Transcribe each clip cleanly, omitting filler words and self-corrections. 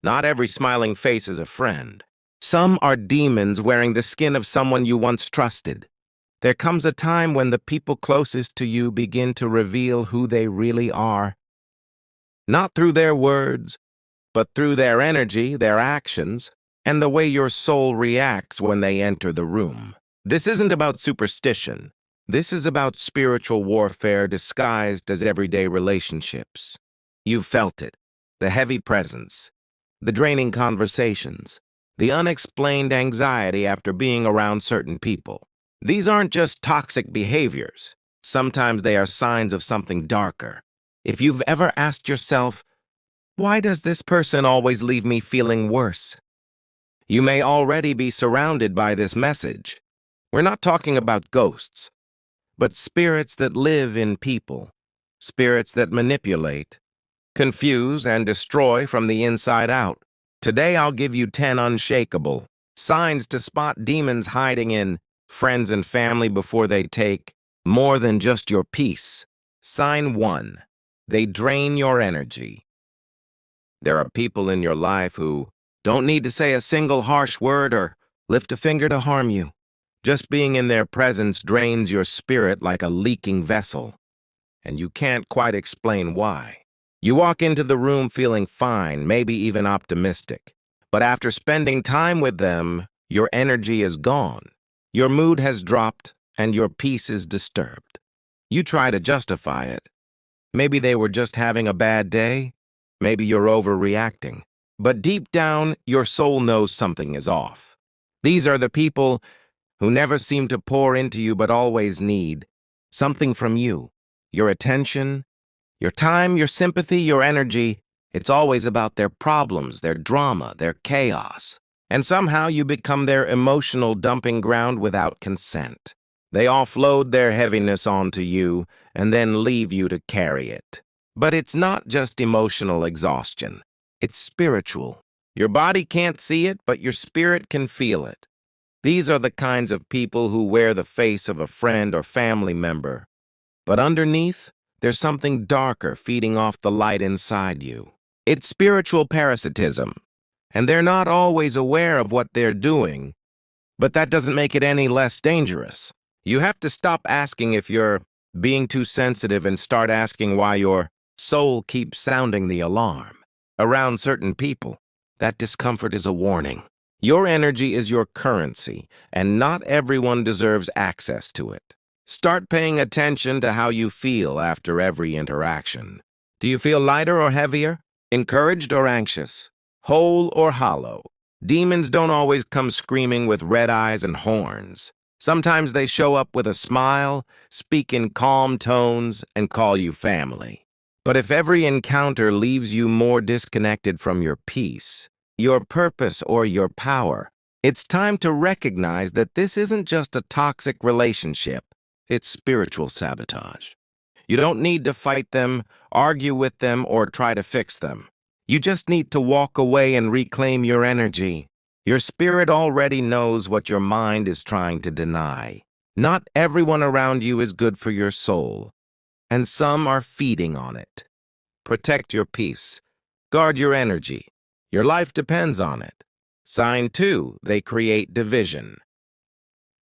Not every smiling face is a friend. Some are demons wearing the skin of someone you once trusted. There comes a time when the people closest to you begin to reveal who they really are. Not through their words, but through their energy, their actions, and the way your soul reacts when they enter the room. This isn't about superstition. This is about spiritual warfare disguised as everyday relationships. You've felt it. The heavy presence, the draining conversations, the unexplained anxiety after being around certain people. These aren't just toxic behaviors. Sometimes they are signs of something darker. If you've ever asked yourself, why does this person always leave me feeling worse? You may already be surrounded by this message. We're not talking about ghosts, but spirits that live in people, spirits that manipulate, confuse, and destroy from the inside out. Today I'll give you 10 unshakable signs to spot demons hiding in friends and family before they take more than just your peace. Sign 1. They drain your energy. There are people in your life who don't need to say a single harsh word or lift a finger to harm you. Just being in their presence drains your spirit like a leaking vessel, and you can't quite explain why. You walk into the room feeling fine, maybe even optimistic, but after spending time with them, your energy is gone. Your mood has dropped, and your peace is disturbed. You try to justify it. Maybe they were just having a bad day. Maybe you're overreacting. But deep down, your soul knows something is off. These are the people who never seem to pour into you but always need something from you. Your attention, your time, your sympathy, your energy. It's always about their problems, their drama, their chaos. And somehow you become their emotional dumping ground without consent. They offload their heaviness onto you and then leave you to carry it. But it's not just emotional exhaustion. It's spiritual. Your body can't see it, but your spirit can feel it. These are the kinds of people who wear the face of a friend or family member. But underneath, there's something darker feeding off the light inside you. It's spiritual parasitism, and they're not always aware of what they're doing, but that doesn't make it any less dangerous. You have to stop asking if you're being too sensitive and start asking why your soul keeps sounding the alarm. Around certain people, that discomfort is a warning. Your energy is your currency, and not everyone deserves access to it. Start paying attention to how you feel after every interaction. Do you feel lighter or heavier? Encouraged or anxious? Whole or hollow? Demons don't always come screaming with red eyes and horns. Sometimes they show up with a smile, speak in calm tones, and call you family. But if every encounter leaves you more disconnected from your peace, your purpose, or your power, it's time to recognize that this isn't just a toxic relationship, it's spiritual sabotage. You don't need to fight them, argue with them, or try to fix them. You just need to walk away and reclaim your energy. Your spirit already knows what your mind is trying to deny. Not everyone around you is good for your soul, and some are feeding on it. Protect your peace. Guard your energy. Your life depends on it. Sign 2, they create division.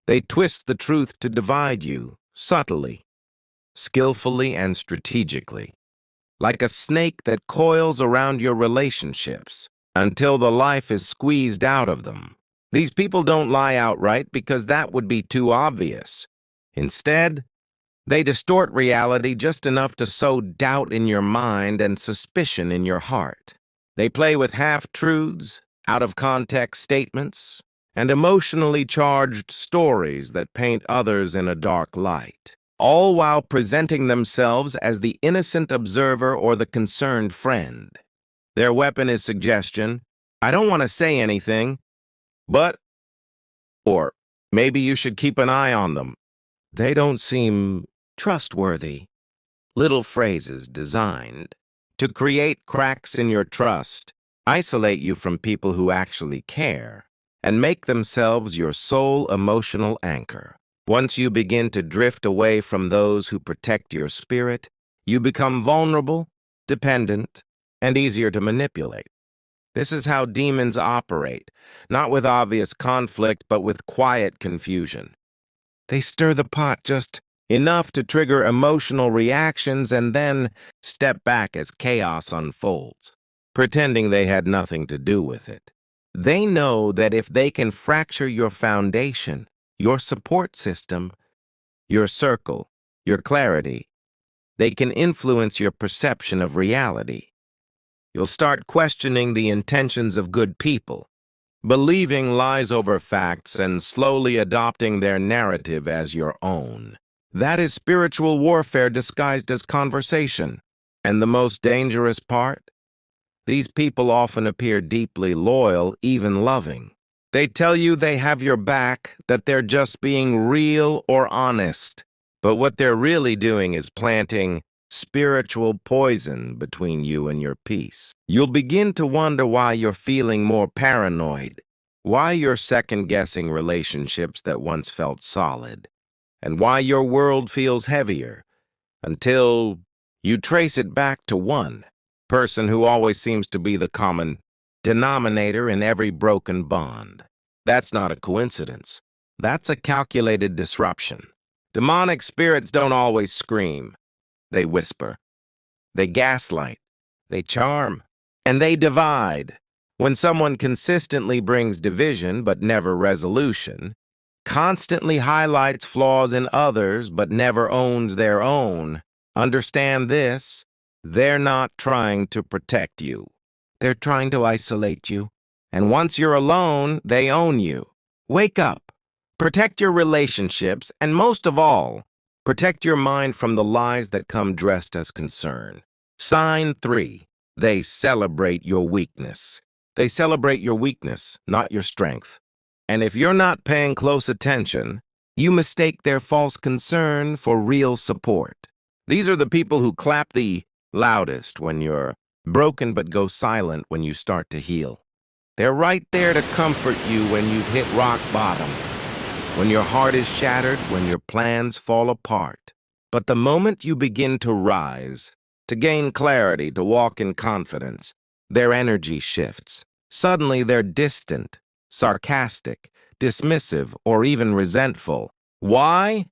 They twist the truth to divide you, subtly, skillfully, and strategically. Like a snake that coils around your relationships until the life is squeezed out of them. These people don't lie outright because that would be too obvious. Instead, they distort reality just enough to sow doubt in your mind and suspicion in your heart. They play with half-truths, out-of-context statements, and emotionally charged stories that paint others in a dark light, all while presenting themselves as the innocent observer or the concerned friend. Their weapon is suggestion. I don't want to say anything, but, or maybe you should keep an eye on them. They don't seem trustworthy. Little phrases designed to create cracks in your trust, isolate you from people who actually care, and make themselves your sole emotional anchor. Once you begin to drift away from those who protect your spirit, you become vulnerable, dependent, and easier to manipulate. This is how demons operate, not with obvious conflict, but with quiet confusion. They stir the pot just enough to trigger emotional reactions and then step back as chaos unfolds, pretending they had nothing to do with it. They know that if they can fracture your foundation, your support system, your circle, your clarity, they can influence your perception of reality. You'll start questioning the intentions of good people, believing lies over facts, and slowly adopting their narrative as your own. That is spiritual warfare disguised as conversation. And the most dangerous part? These people often appear deeply loyal, even loving. They tell you they have your back, that they're just being real or honest. But what they're really doing is planting spiritual poison between you and your peace. You'll begin to wonder why you're feeling more paranoid, why you're second-guessing relationships that once felt solid, and why your world feels heavier, until you trace it back to one person who always seems to be the common denominator in every broken bond. That's not a coincidence. That's a calculated disruption. Demonic spirits don't always scream. They whisper. They gaslight. They charm. And they divide. When someone consistently brings division but never resolution, constantly highlights flaws in others but never owns their own, understand this: they're not trying to protect you. They're trying to isolate you. And once you're alone, they own you. Wake up. Protect your relationships, and most of all, protect your mind from the lies that come dressed as concern. Sign 3. They celebrate your weakness. They celebrate your weakness, not your strength. And if you're not paying close attention, you mistake their false concern for real support. These are the people who clap the loudest when you're broken but go silent when you start to heal. They're right there to comfort you when you've hit rock bottom, when your heart is shattered, when your plans fall apart. But the moment you begin to rise, to gain clarity, to walk in confidence, their energy shifts. Suddenly they're distant, sarcastic, dismissive, or even resentful. Why?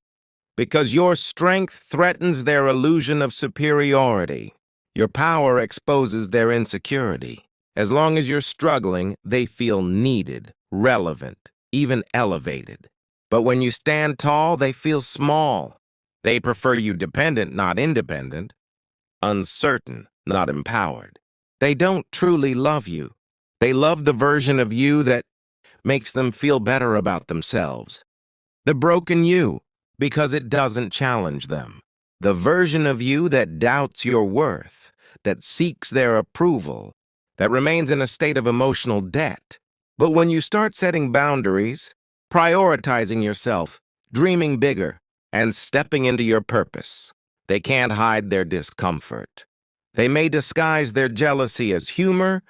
Because your strength threatens their illusion of superiority. Your power exposes their insecurity. As long as you're struggling, they feel needed, relevant, even elevated. But when you stand tall, they feel small. They prefer you dependent, not independent, uncertain, not empowered. They don't truly love you. They love the version of you that makes them feel better about themselves. The broken you, because it doesn't challenge them. The version of you that doubts your worth, that seeks their approval, that remains in a state of emotional debt. But when you start setting boundaries, prioritizing yourself, dreaming bigger, and stepping into your purpose, they can't hide their discomfort. They may disguise their jealousy as humor,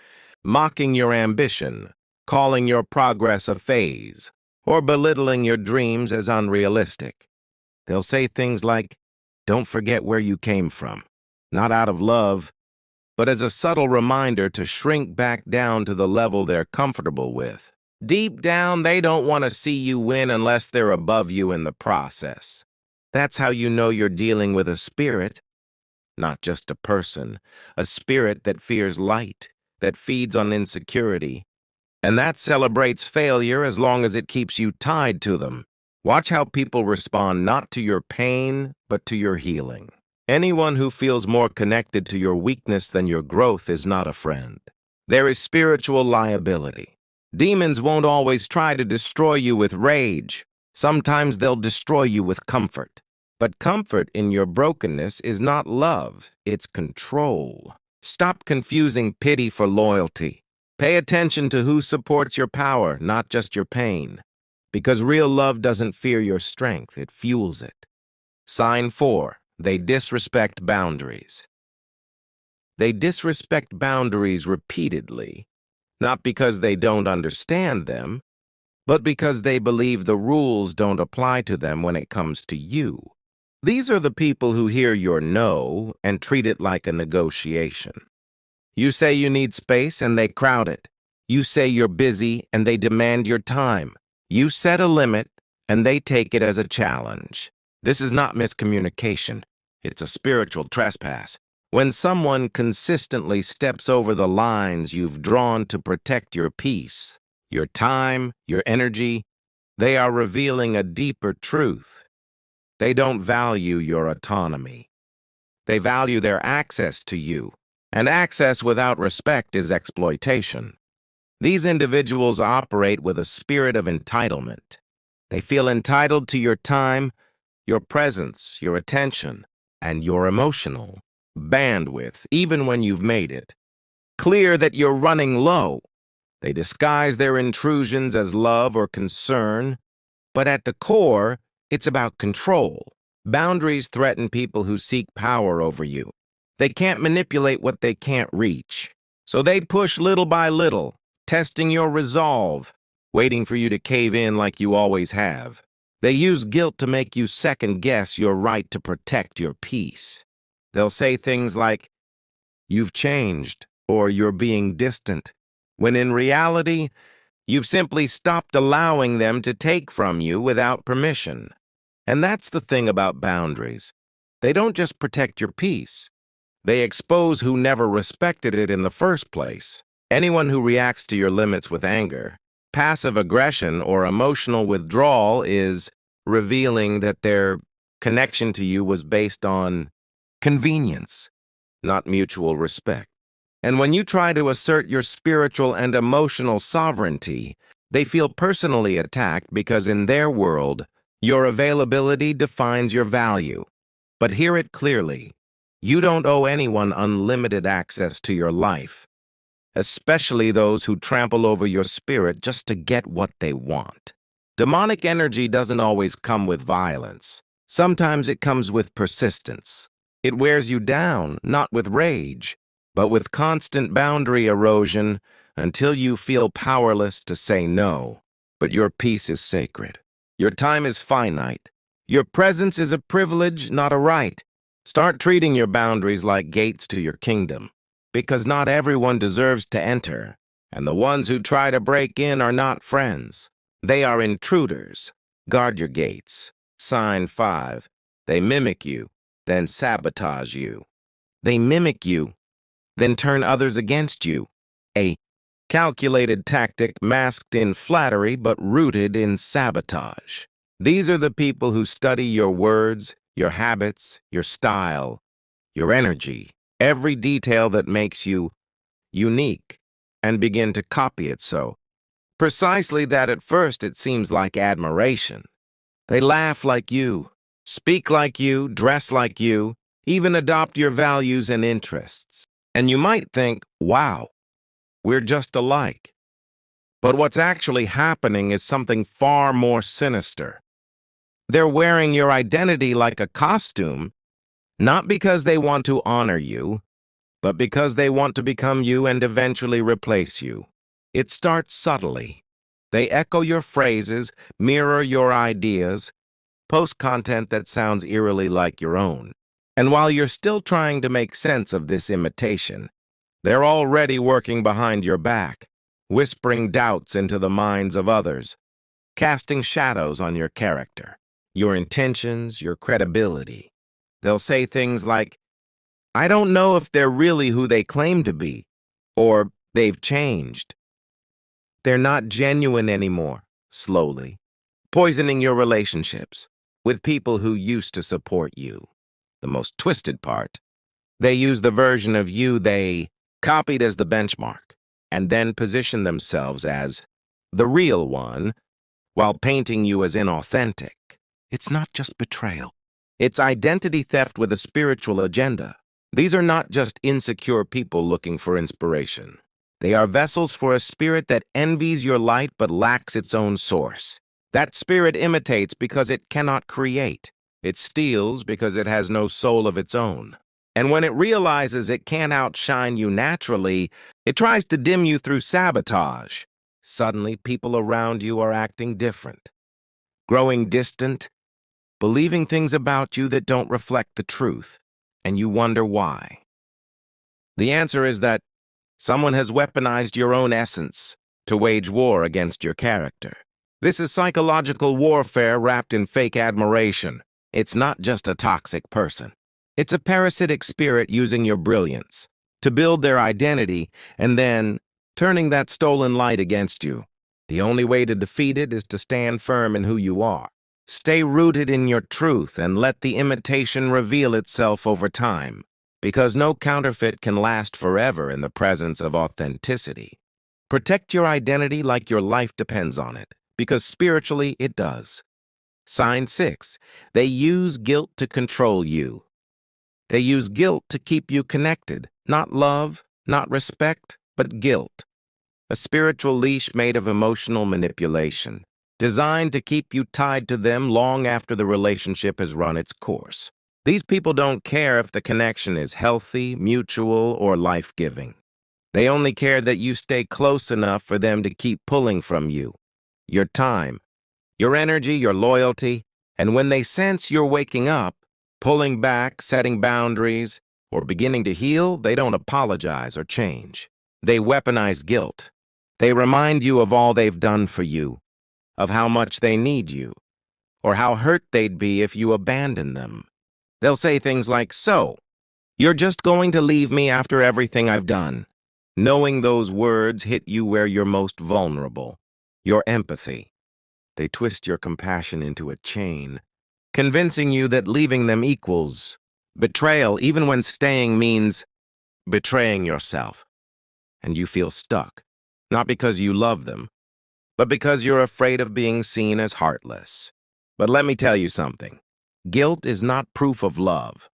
mocking your ambition, calling your progress a phase, or belittling your dreams as unrealistic. They'll say things like, "Don't forget where you came from," not out of love, but as a subtle reminder to shrink back down to the level they're comfortable with. Deep down, they don't want to see you win unless they're above you in the process. That's how you know you're dealing with a spirit, not just a person, a spirit that fears light, that feeds on insecurity, and that celebrates failure as long as it keeps you tied to them. Watch how people respond not to your pain, but to your healing. Anyone who feels more connected to your weakness than your growth is not a friend. There is spiritual liability. Demons won't always try to destroy you with rage. Sometimes they'll destroy you with comfort. But comfort in your brokenness is not love, it's control. Stop confusing pity for loyalty. Pay attention to who supports your power, not just your pain. Because real love doesn't fear your strength, it fuels it. Sign 4. They disrespect boundaries. They disrespect boundaries repeatedly, not because they don't understand them, but because they believe the rules don't apply to them when it comes to you. These are the people who hear your no and treat it like a negotiation. You say you need space and they crowd it. You say you're busy and they demand your time. You set a limit and they take it as a challenge. This is not miscommunication. It's a spiritual trespass. When someone consistently steps over the lines you've drawn to protect your peace, your time, your energy, they are revealing a deeper truth. They don't value your autonomy. They value their access to you, and access without respect is exploitation. These individuals operate with a spirit of entitlement. They feel entitled to your time, your presence, your attention, and your emotional bandwidth, even when you've made it clear that you're running low. They disguise their intrusions as love or concern, but at the core, it's about control. Boundaries threaten people who seek power over you. They can't manipulate what they can't reach. So they push little by little, testing your resolve, waiting for you to cave in like you always have. They use guilt to make you second-guess your right to protect your peace. They'll say things like, "You've changed," or "You're being distant," when in reality, you've simply stopped allowing them to take from you without permission. And that's the thing about boundaries. They don't just protect your peace. They expose who never respected it in the first place. Anyone who reacts to your limits with anger, passive aggression, or emotional withdrawal is revealing that their connection to you was based on convenience, not mutual respect. And when you try to assert your spiritual and emotional sovereignty, they feel personally attacked because in their world, your availability defines your value. But hear it clearly. You don't owe anyone unlimited access to your life, especially those who trample over your spirit just to get what they want. Demonic energy doesn't always come with violence. Sometimes it comes with persistence. It wears you down, not with rage, but with constant boundary erosion until you feel powerless to say no. But your peace is sacred. Your time is finite. Your presence is a privilege, not a right. Start treating your boundaries like gates to your kingdom, because not everyone deserves to enter, and the ones who try to break in are not friends. They are intruders. Guard your gates. Sign 5. They mimic you, then sabotage you. They mimic you, then turn others against you. A calculated tactic masked in flattery but rooted in sabotage. These are the people who study your words, your habits, your style, your energy, every detail that makes you unique, and begin to copy it so precisely that at first it seems like admiration. They laugh like you, speak like you, dress like you, even adopt your values and interests. And you might think, wow, we're just alike. But what's actually happening is something far more sinister. They're wearing your identity like a costume, not because they want to honor you, but because they want to become you and eventually replace you. It starts subtly. They echo your phrases, mirror your ideas, post content that sounds eerily like your own. And while you're still trying to make sense of this imitation, they're already working behind your back, whispering doubts into the minds of others, casting shadows on your character, your intentions, your credibility. They'll say things like, "I don't know if they're really who they claim to be," or "they've changed. They're not genuine anymore," slowly, poisoning your relationships with people who used to support you. The most twisted part, they use the version of you they copied as the benchmark, and then position themselves as the real one while painting you as inauthentic. It's not just betrayal. It's identity theft with a spiritual agenda. These are not just insecure people looking for inspiration. They are vessels for a spirit that envies your light but lacks its own source. That spirit imitates because it cannot create. It steals because it has no soul of its own. And when it realizes it can't outshine you naturally, it tries to dim you through sabotage. Suddenly, people around you are acting different, growing distant, believing things about you that don't reflect the truth, and you wonder why. The answer is that Someone has weaponized your own essence to wage war against your character. This is psychological warfare wrapped in fake admiration. It's not just a toxic person. It's a parasitic spirit using your brilliance to build their identity and then turning that stolen light against you. The only way to defeat it is to stand firm in who you are. Stay rooted in your truth and let the imitation reveal itself over time, because no counterfeit can last forever in the presence of authenticity. Protect your identity like your life depends on it, because spiritually it does. Sign 6. They use guilt to control you. They use guilt to keep you connected. Not love, not respect, but guilt. A spiritual leash made of emotional manipulation, designed to keep you tied to them long after the relationship has run its course. These people don't care if the connection is healthy, mutual, or life-giving. They only care that you stay close enough for them to keep pulling from you. Your time, your energy, your loyalty, and when they sense you're waking up, pulling back, setting boundaries, or beginning to heal, they don't apologize or change. They weaponize guilt. They remind you of all they've done for you, of how much they need you, or how hurt they'd be if you abandon them. They'll say things like, "So, you're just going to leave me after everything I've done?" Knowing those words hit you where you're most vulnerable, your empathy. They twist your compassion into a chain, convincing you that leaving them equals betrayal, even when staying means betraying yourself. And you feel stuck, not because you love them, but because you're afraid of being seen as heartless. But let me tell you something. Guilt is not proof of love.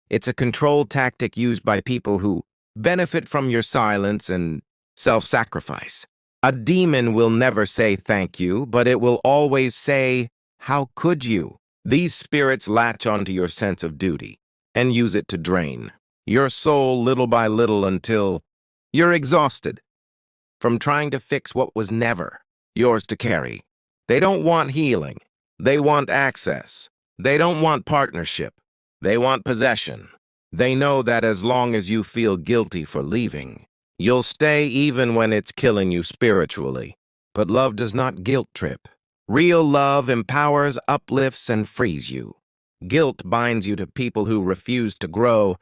It's a control tactic used by people who benefit from your silence and self-sacrifice. A demon will never say thank you, but it will always say, "How could you?" These spirits latch onto your sense of duty and use it to drain your soul little by little until you're exhausted from trying to fix what was never yours to carry. They don't want healing. They want access. They don't want partnership. They want possession. They know that as long as you feel guilty for leaving, you'll stay even when it's killing you spiritually. But love does not guilt trip. Real love empowers, uplifts, and frees you. Guilt binds you to people who refuse to grow,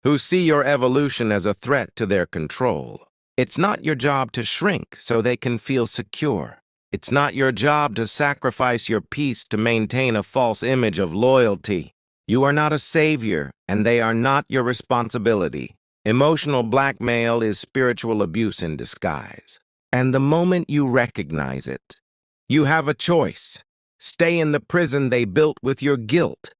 who see your evolution as a threat to their control. It's not your job to shrink so they can feel secure. It's not your job to sacrifice your peace to maintain a false image of loyalty. You are not a savior, and they are not your responsibility. Emotional blackmail is spiritual abuse in disguise. And the moment you recognize it, you have a choice. Stay in the prison they built with your guilt,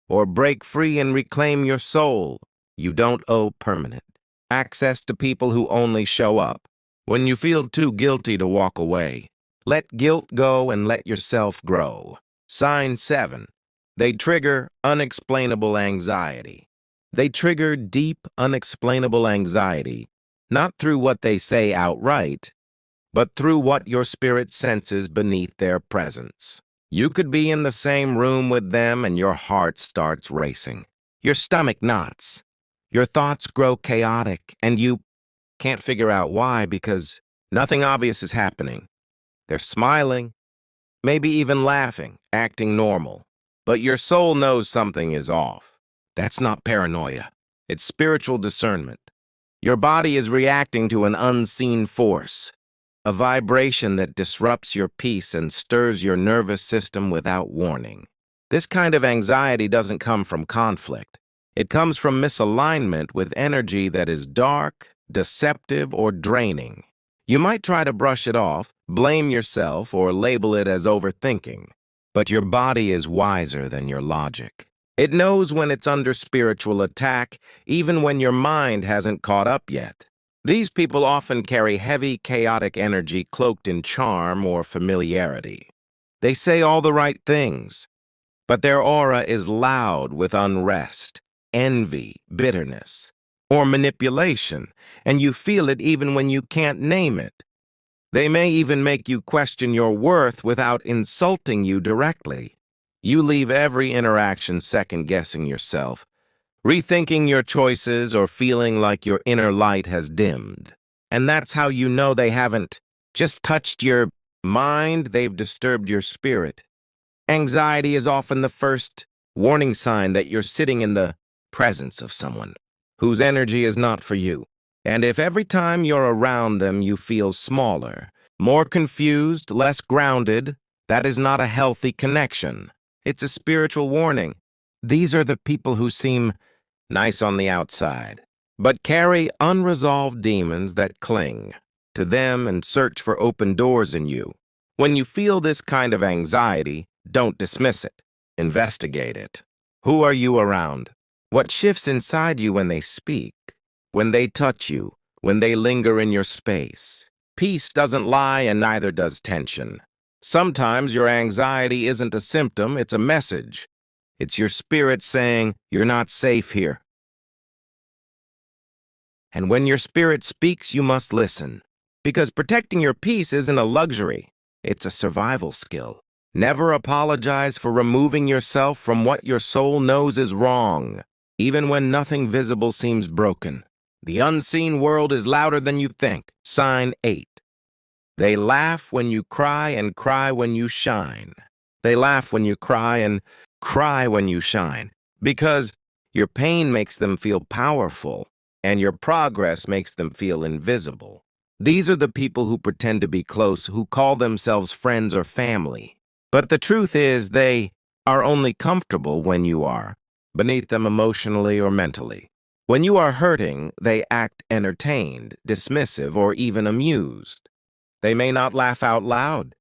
or break free and reclaim your soul. You don't owe permanent access to people who only show up when you feel too guilty to walk away. Let guilt go and let yourself grow. Sign 7. They trigger unexplainable anxiety. They trigger deep, unexplainable anxiety, not through what they say outright, but through what your spirit senses beneath their presence. You could be in the same room with them and your heart starts racing. Your stomach knots. Your thoughts grow chaotic, and you can't figure out why because nothing obvious is happening. They're smiling, maybe even laughing, acting normal. But your soul knows something is off. That's not paranoia. It's spiritual discernment. Your body is reacting to an unseen force, a vibration that disrupts your peace and stirs your nervous system without warning. This kind of anxiety doesn't come from conflict. It comes from misalignment with energy that is dark, deceptive, or draining. You might try to brush it off, blame yourself, or label it as overthinking. But your body is wiser than your logic. It knows when it's under spiritual attack, even when your mind hasn't caught up yet. These people often carry heavy, chaotic energy cloaked in charm or familiarity. They say all the right things, but their aura is loud with unrest, envy, bitterness, or manipulation, and you feel it even when you can't name it. They may even make you question your worth without insulting you directly. You leave every interaction second-guessing yourself, rethinking your choices or feeling like your inner light has dimmed. And that's how you know they haven't just touched your mind, they've disturbed your spirit. Anxiety is often the first warning sign that you're sitting in the presence of someone whose energy is not for you. And if every time you're around them you feel smaller, more confused, less grounded, that is not a healthy connection. It's a spiritual warning. These are the people who seem nice on the outside, but carry unresolved demons that cling to them and search for open doors in you. When you feel this kind of anxiety, don't dismiss it. Investigate it. Who are you around? What shifts inside you when they speak? When they touch you? When they linger in your space? Peace doesn't lie and neither does tension. Sometimes your anxiety isn't a symptom, it's a message. It's your spirit saying, you're not safe here. And when your spirit speaks, you must listen. Because protecting your peace isn't a luxury, it's a survival skill. Never apologize for removing yourself from what your soul knows is wrong, even when nothing visible seems broken. The unseen world is louder than you think. Sign 8. They laugh when you cry and cry when you shine. They laugh when you cry and cry when you shine. Because your pain makes them feel powerful, and your progress makes them feel invisible. These are the people who pretend to be close, who call themselves friends or family. But the truth is they are only comfortable when you are beneath them emotionally or mentally. When you are hurting, they act entertained, dismissive, or even amused. They may not laugh out loud,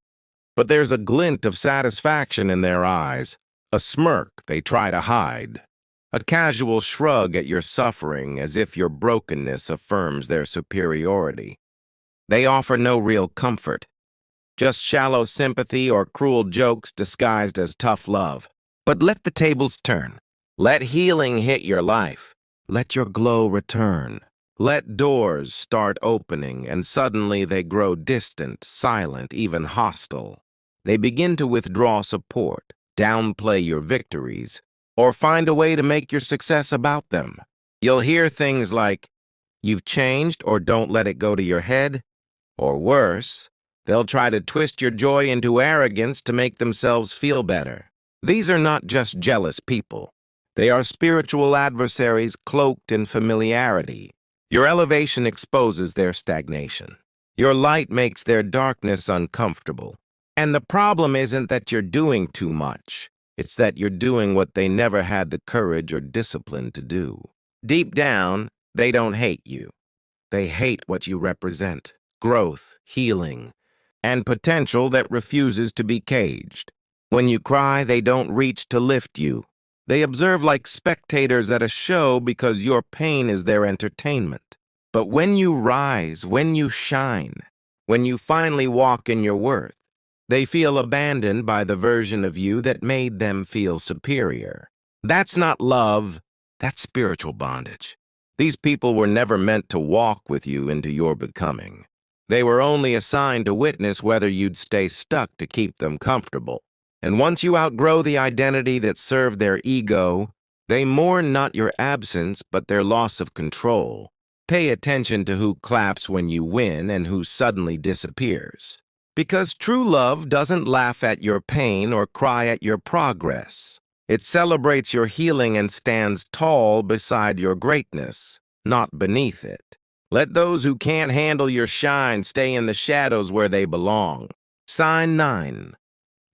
but there's a glint of satisfaction in their eyes, a smirk they try to hide, a casual shrug at your suffering as if your brokenness affirms their superiority. They offer no real comfort, just shallow sympathy or cruel jokes disguised as tough love. But let the tables turn. Let healing hit your life. Let your glow return. Let doors start opening, and suddenly they grow distant, silent, even hostile. They begin to withdraw support, downplay your victories, or find a way to make your success about them. You'll hear things like, "You've changed," or "Don't let it go to your head," or worse, they'll try to twist your joy into arrogance to make themselves feel better. These are not just jealous people. They are spiritual adversaries cloaked in familiarity. Your elevation exposes their stagnation. Your light makes their darkness uncomfortable. And the problem isn't that you're doing too much. It's that you're doing what they never had the courage or discipline to do. Deep down, they don't hate you. They hate what you represent: growth, healing, and potential that refuses to be caged. When you cry, they don't reach to lift you. They observe like spectators at a show because your pain is their entertainment. But when you rise, when you shine, when you finally walk in your worth, they feel abandoned by the version of you that made them feel superior. That's not love, that's spiritual bondage. These people were never meant to walk with you into your becoming. They were only assigned to witness whether you'd stay stuck to keep them comfortable. And once you outgrow the identity that served their ego, they mourn not your absence, but their loss of control. Pay attention to who claps when you win and who suddenly disappears. Because true love doesn't laugh at your pain or cry at your progress. It celebrates your healing and stands tall beside your greatness, not beneath it. Let those who can't handle your shine stay in the shadows where they belong. Sign 9.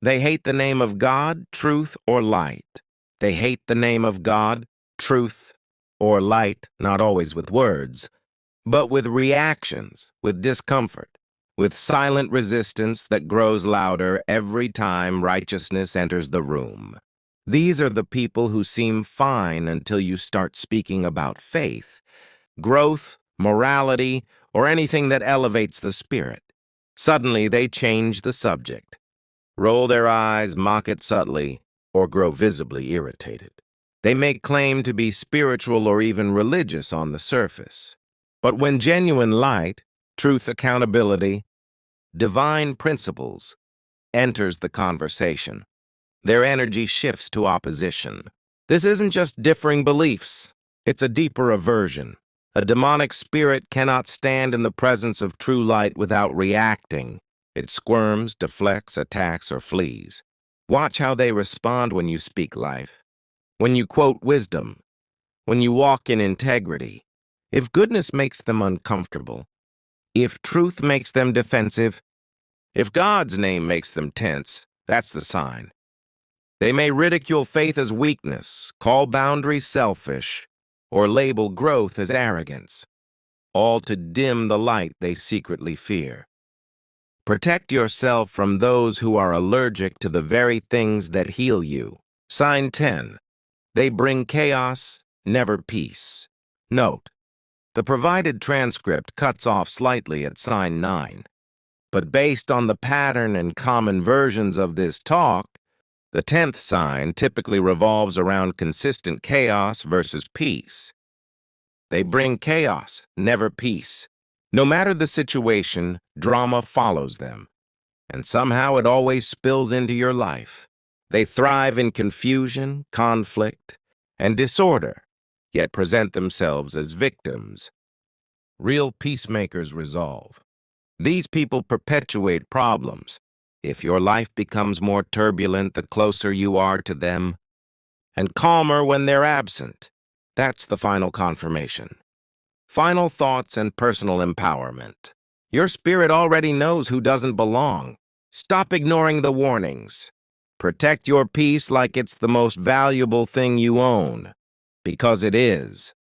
They hate the name of God, truth, or light. They hate the name of God, truth, or light, not always with words, but with reactions, with discomfort, with silent resistance that grows louder every time righteousness enters the room. These are the people who seem fine until you start speaking about faith, growth, morality, or anything that elevates the spirit. Suddenly they change the subject, roll their eyes, mock it subtly, or grow visibly irritated. They may claim to be spiritual or even religious on the surface. But when genuine light, truth, accountability, divine principles enters the conversation, their energy shifts to opposition. This isn't just differing beliefs, it's a deeper aversion. A demonic spirit cannot stand in the presence of true light without reacting. It squirms, deflects, attacks, or flees. Watch how they respond when you speak life, when you quote wisdom, when you walk in integrity. If goodness makes them uncomfortable, if truth makes them defensive, if God's name makes them tense, that's the sign. They may ridicule faith as weakness, call boundaries selfish, or label growth as arrogance, all to dim the light they secretly fear. Protect yourself from those who are allergic to the very things that heal you. Sign 10. They bring chaos, never peace. Note: the provided transcript cuts off slightly at sign 9. But based on the pattern and common versions of this talk, the 10th sign typically revolves around consistent chaos versus peace. They bring chaos, never peace. No matter the situation, drama follows them, and somehow it always spills into your life. They thrive in confusion, conflict, and disorder, yet present themselves as victims. Real peacemakers resolve. These people perpetuate problems. If your life becomes more turbulent the closer you are to them, and calmer when they're absent, that's the final confirmation. Final thoughts and personal empowerment. Your spirit already knows who doesn't belong. Stop ignoring the warnings. Protect your peace like it's the most valuable thing you own, because it is.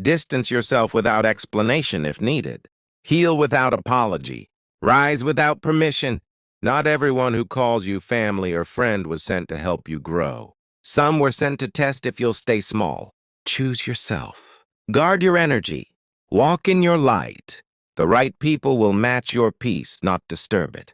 Distance yourself without explanation if needed. Heal without apology. Rise without permission. Not everyone who calls you family or friend was sent to help you grow. Some were sent to test if you'll stay small. Choose yourself. Guard your energy. Walk in your light. The right people will match your peace, not disturb it.